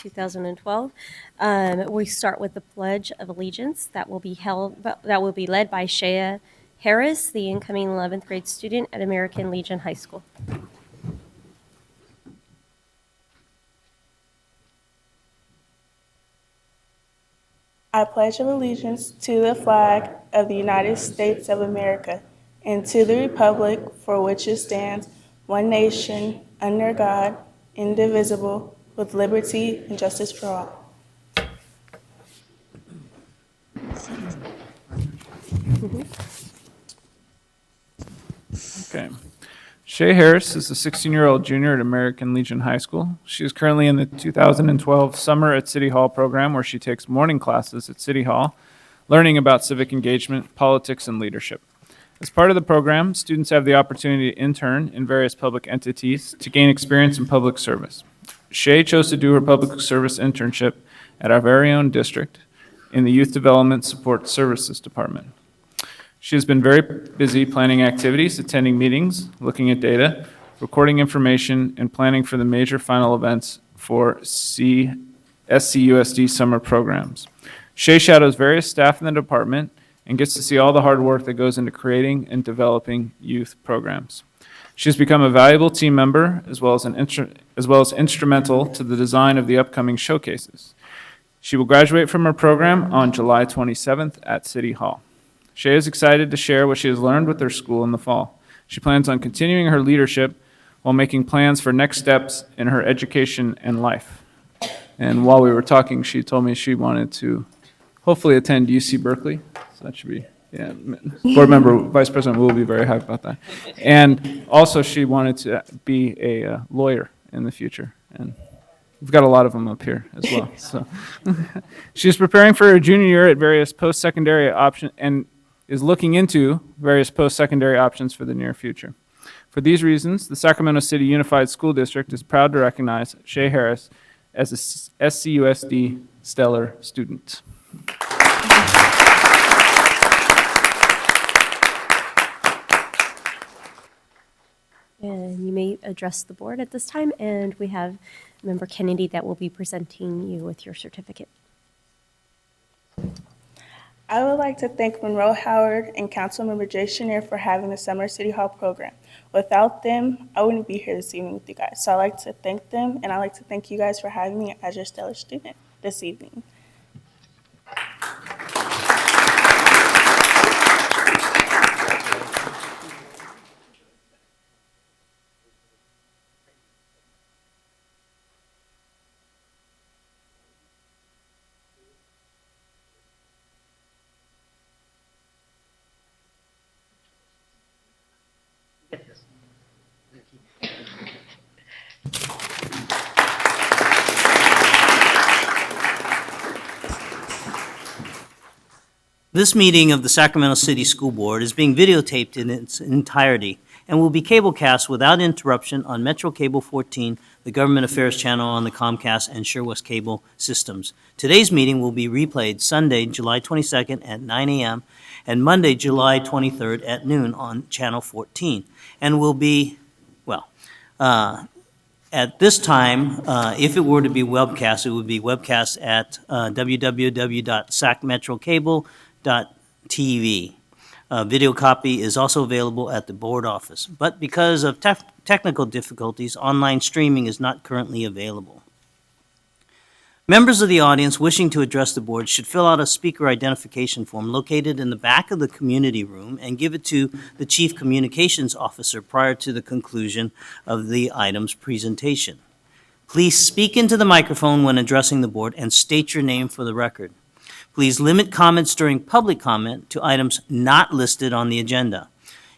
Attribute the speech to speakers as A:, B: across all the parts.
A: 2012. We start with the Pledge of Allegiance that will be led by Shea Harris, the incoming 11th grade student at American Legion High School.
B: I pledge allegiance to the flag of the United States of America and to the republic for which it stands, one nation, under God, indivisible, with liberty and justice for all.
C: Okay. Shea Harris is a 16-year-old junior at American Legion High School. She is currently in the 2012 Summer at City Hall program, where she takes morning classes at City Hall, learning about civic engagement, politics, and leadership. As part of the program, students have the opportunity to intern in various public entities to gain experience in public service. Shea chose to do her public service internship at our very own district in the Youth Development Support Services Department. She has been very busy planning activities, attending meetings, looking at data, recording information, and planning for the major final events for SCUSD summer programs. Shea shadows various staff in the department and gets to see all the hard work that goes into creating and developing youth programs. She has become a valuable team member as well as instrumental to the design of the upcoming showcases. She will graduate from her program on July 27th at City Hall. Shea is excited to share what she has learned with her school in the fall. She plans on continuing her leadership while making plans for next steps in her education and life. And while we were talking, she told me she wanted to hopefully attend UC Berkeley. So that should be, yeah, board member, Vice President will be very happy about that. And also she wanted to be a lawyer in the future. And we've got a lot of them up here as well. So she's preparing for her junior year at various post-secondary options and is looking into various post-secondary options for the near future. For these reasons, the Sacramento City Unified School District is proud to recognize Shea Harris as a SCUSD Stellar Student.
A: And you may address the board at this time, and we have Member Kennedy that will be presenting you with your certificate.
B: I would like to thank Monroe Howard and Councilmember Jay Chenier for having the Summer City Hall program. Without them, I wouldn't be here this evening with you guys. So I'd like to thank them, and I'd like to thank you guys for having me as your stellar student this evening.
D: This meeting of the Sacramento City School Board is being videotaped in its entirety and will be cablecast without interruption on Metro Cable 14, the Government Affairs channel on the Comcast and SureWest Cable systems. Today's meeting will be replayed Sunday, July 22nd at 9 a.m. and Monday, July 23rd at noon on Channel 14, and will be, at this time, if it were to be webcast, it would be webcast at www.sacmetrocable.tv. Video copy is also available at the board office, but because of technical difficulties, online streaming is not currently available. Members of the audience wishing to address the board should fill out a speaker identification form located in the back of the community room and give it to the Chief Communications Officer prior to the conclusion of the item's presentation. Please speak into the microphone when addressing the board and state your name for the record. Please limit comments during public comment to items not listed on the agenda.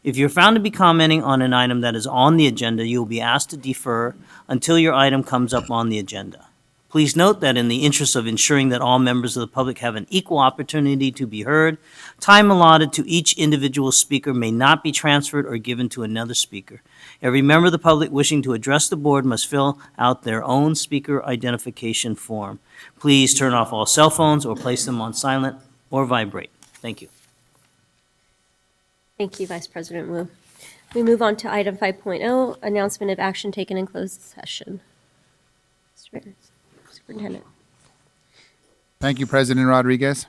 D: If you're found to be commenting on an item that is on the agenda, you will be asked to defer until your item comes up on the agenda. Please note that in the interest of ensuring that all members of the public have an equal opportunity to be heard, time allotted to each individual speaker may not be transferred or given to another speaker. Every member of the public wishing to address the board must fill out their own speaker identification form. Please turn off all cell phones or place them on silent or vibrate. Thank you.
A: Thank you, Vice President Wu. We move on to item 5.0, announcement of action taken in closed session. Mr. Barron. Superintendent.
E: Thank you, President Rodriguez.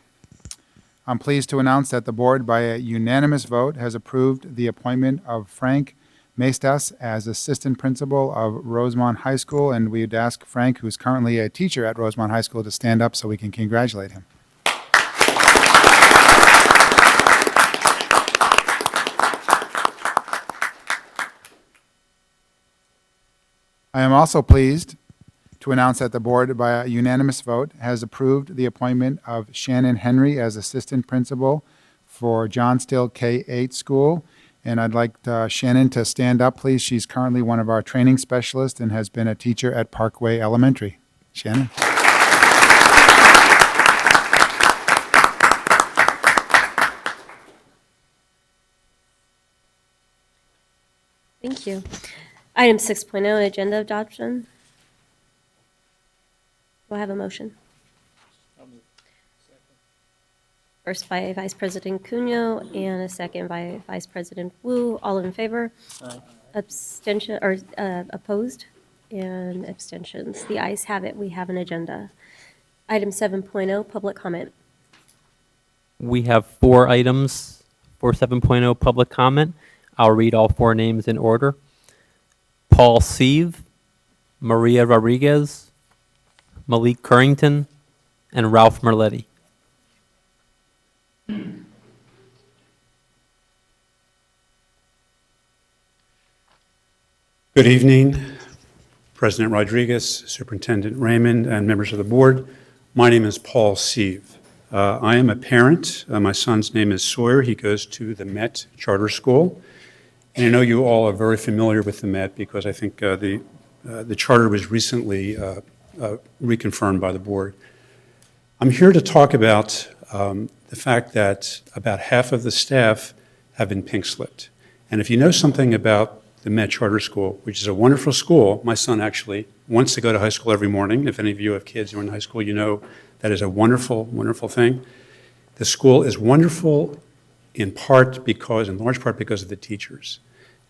E: I'm pleased to announce that the board, by a unanimous vote, has approved the appointment of Frank Maestas as Assistant Principal of Rosemont High School, and we'd ask Frank, who's currently a teacher at Rosemont High School, to stand up so we can congratulate him. I am also pleased to announce that the board, by a unanimous vote, has approved the appointment of Shannon Henry as Assistant Principal for John Still K-8 School. And I'd like Shannon to stand up, please. She's currently one of our training specialists and has been a teacher at Parkway Elementary. Shannon.
A: Thank you. Item 6.0, agenda adoption. Do I have a motion? First by Vice President Cunyo and a second by Vice President Wu. All in favor?
D: Aye.
A: Abstention, or opposed? And abstentions. The ayes have it. We have an agenda. Item 7.0, public comment.
F: We have 4 items for 7.0 public comment. I'll read all 4 names in order. Paul Sieve, Maria Rodriguez, Malik Currington, and Ralph Merletti.
G: Good evening, President Rodriguez, Superintendent Raymond, and members of the board. My name is Paul Sieve. I am a parent. My son's name is Sawyer. He goes to the Met Charter School. And I know you all are very familiar with the Met because I think the charter was recently reconfirmed by the board. I'm here to talk about the fact that about half of the staff have been pink slipped. And if you know something about the Met Charter School, which is a wonderful school, my son actually wants to go to high school every morning. If any of you have kids who are in high school, you know that is a wonderful, wonderful thing. The school is wonderful in large part because of the teachers.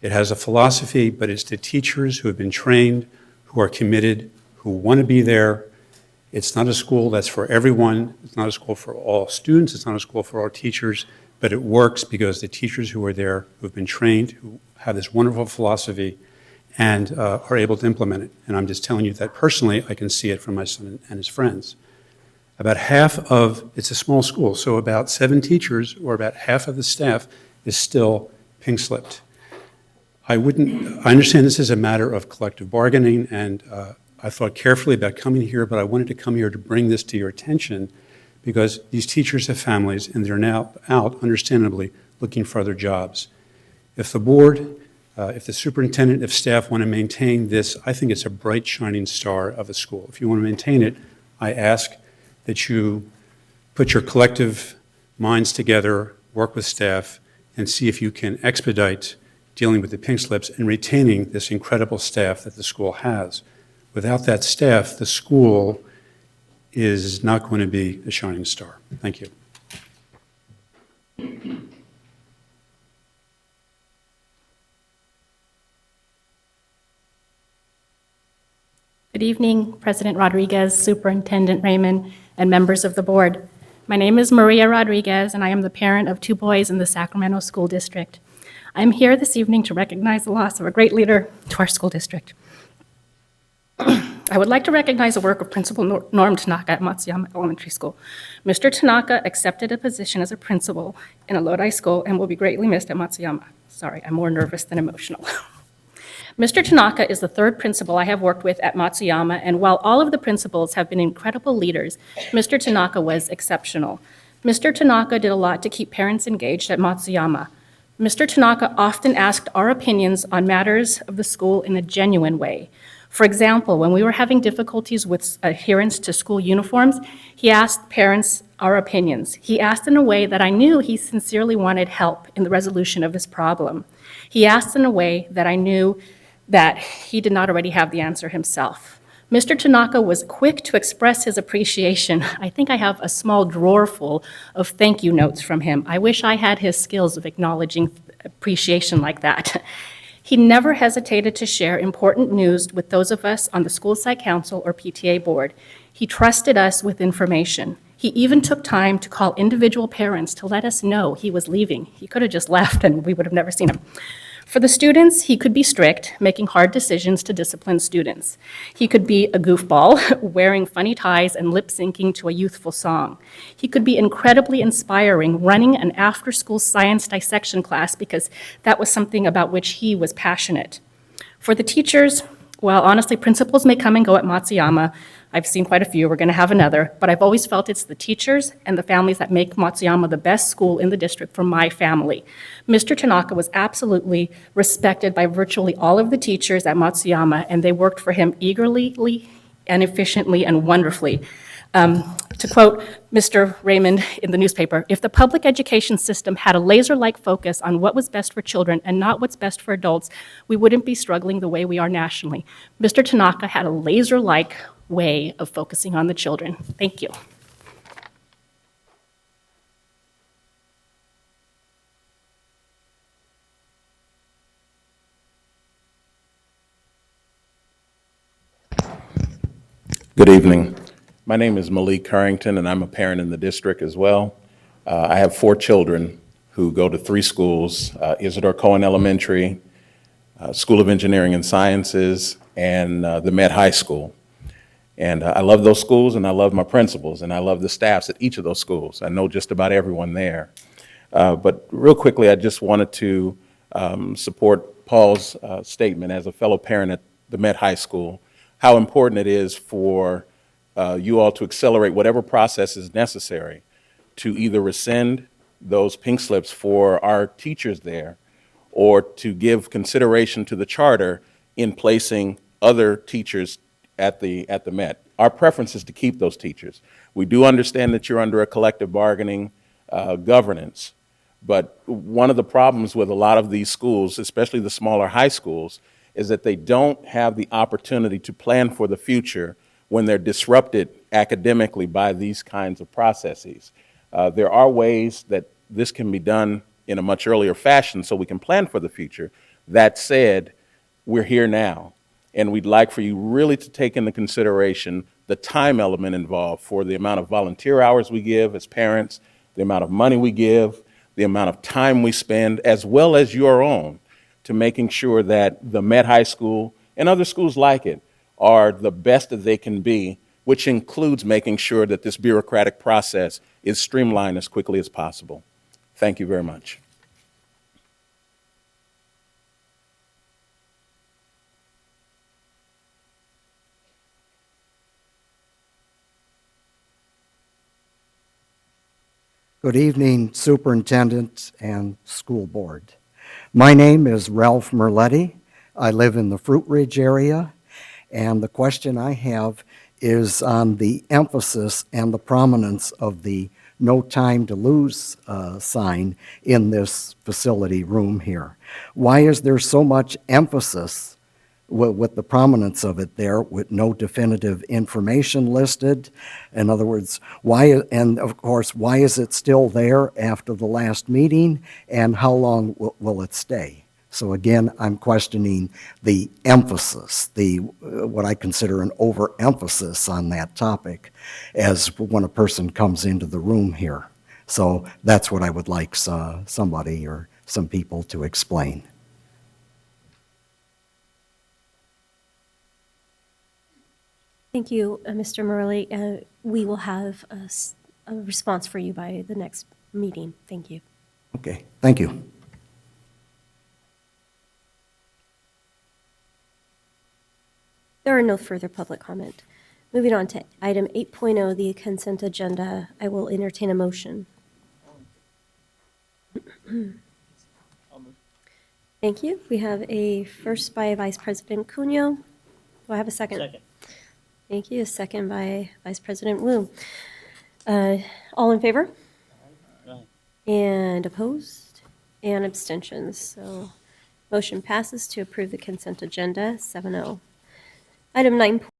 G: It has a philosophy, but it's the teachers who have been trained, who are committed, who want to be there. It's not a school that's for everyone. It's not a school for all students. It's not a school for all teachers, but it works because the teachers who are there, who have been trained, who have this wonderful philosophy and are able to implement it. And I'm just telling you that personally, I can see it from my son and his friends. It's a small school, so about 7 teachers or about half of the staff is still pink slipped. I understand this is a matter of collective bargaining, and I thought carefully about coming here, but I wanted to come here to bring this to your attention because these teachers have families and they're now out, understandably, looking for other jobs. If the board, if the superintendent, if staff want to maintain this, I think it's a bright, shining star of a school. If you want to maintain it, I ask that you put your collective minds together, work with staff, and see if you can expedite dealing with the pink slips and retaining this incredible staff that the school has. Without that staff, the school is not going to be a shining star. Thank you.
H: Good evening, President Rodriguez, Superintendent Raymond, and members of the board. My name is Maria Rodriguez, and I am the parent of 2 boys in the Sacramento School District. I'm here this evening to recognize the loss of a great leader to our school district. I would like to recognize the work of Principal Norm Tanaka at Matsuyama Elementary School. Mr. Tanaka accepted a position as a principal in a Lodi school and will be greatly missed at Matsuyama. Sorry, I'm more nervous than emotional. Mr. Tanaka is the 3rd principal I have worked with at Matsuyama, and while all of the principals have been incredible leaders, Mr. Tanaka was exceptional. Mr. Tanaka did a lot to keep parents engaged at Matsuyama. Mr. Tanaka often asked our opinions on matters of the school in a genuine way. For example, when we were having difficulties with adherence to school uniforms, he asked parents our opinions. He asked in a way that I knew he sincerely wanted help in the resolution of this problem. He asked in a way that I knew that he did not already have the answer himself. Mr. Tanaka was quick to express his appreciation. I think I have a small drawer full of thank you notes from him. I wish I had his skills of acknowledging appreciation like that. He never hesitated to share important news with those of us on the school site council or PTA board. He trusted us with information. He even took time to call individual parents to let us know he was leaving. He could have just left and we would have never seen him. For the students, he could be strict, making hard decisions to discipline students. He could be a goofball, wearing funny ties and lip-syncing to a youthful song. He could be incredibly inspiring, running an after-school science dissection class because that was something about which he was passionate. For the teachers, well, honestly, principals may come and go at Matsuyama. I've seen quite a few. We're going to have another. But I've always felt it's the teachers and the families that make Matsuyama the best school in the district for my family. Mr. Tanaka was absolutely respected by virtually all of the teachers at Matsuyama, and they worked for him eagerly and efficiently and wonderfully. To quote Mr. Raymond in the newspaper, if the public education system had a laser-like focus on what was best for children and not what's best for adults, we wouldn't be struggling the way we are nationally. Mr. Tanaka had a laser-like way of focusing on the children. Thank you.
I: Good evening. My name is Malik Currington, and I'm a parent in the district as well. I have 4 children who go to 3 schools, Isidore Cohen Elementary, School of Engineering and Sciences, and the Met High School. And I love those schools, and I love my principals, and I love the staffs at each of those schools. I know just about everyone there. But real quickly, I just wanted to support Paul's statement as a fellow parent at the Met High School, how important it is for you all to accelerate whatever process is necessary to either rescind those pink slips for our teachers there or to give consideration to the charter in placing other teachers at the Met. Our preference is to keep those teachers. We do understand that you're under a collective bargaining governance, but one of the problems with a lot of these schools, especially the smaller high schools, is that they don't have the opportunity to plan for the future when they're disrupted academically by these kinds of processes. There are ways that this can be done in a much earlier fashion so we can plan for the future. That said, we're here now, and we'd like for you really to take into consideration the time element involved for the amount of volunteer hours we give as parents, the amount of money we give, the amount of time we spend, as well as your own, to making sure that the Met High School and other schools like it are the best that they can be, which includes making sure that this bureaucratic process is streamlined as quickly as possible. Thank you very much.
J: Good evening, Superintendent and School Board. My name is Ralph Merletti. I live in the Fruit Ridge area, and the question I have is on the emphasis and the prominence of the "No Time to Lose" sign in this facility room here. Why is there so much emphasis with the prominence of it there with no definitive information listed? In other words, why, and of course, why is it still there after the last meeting, and how long will it stay? So again, I'm questioning the emphasis, what I consider an overemphasis on that topic as when a person comes into the room here. So that's what I would like somebody or some people to explain.
A: Thank you, Mr. Murley. We will have a response for you by the next meeting. Thank you.
J: Okay, thank you.
A: There are no further public comment. Moving on to item 8.0, the consent agenda. I will entertain a motion. Thank you. We have a first by Vice President Cunyo. Do I have a second?
D: Second.
A: Thank you. A second by Vice President Wu. All in favor?
D: Aye.
A: And opposed? And abstentions. So motion passes to approve the consent agenda 7-0. Item 9.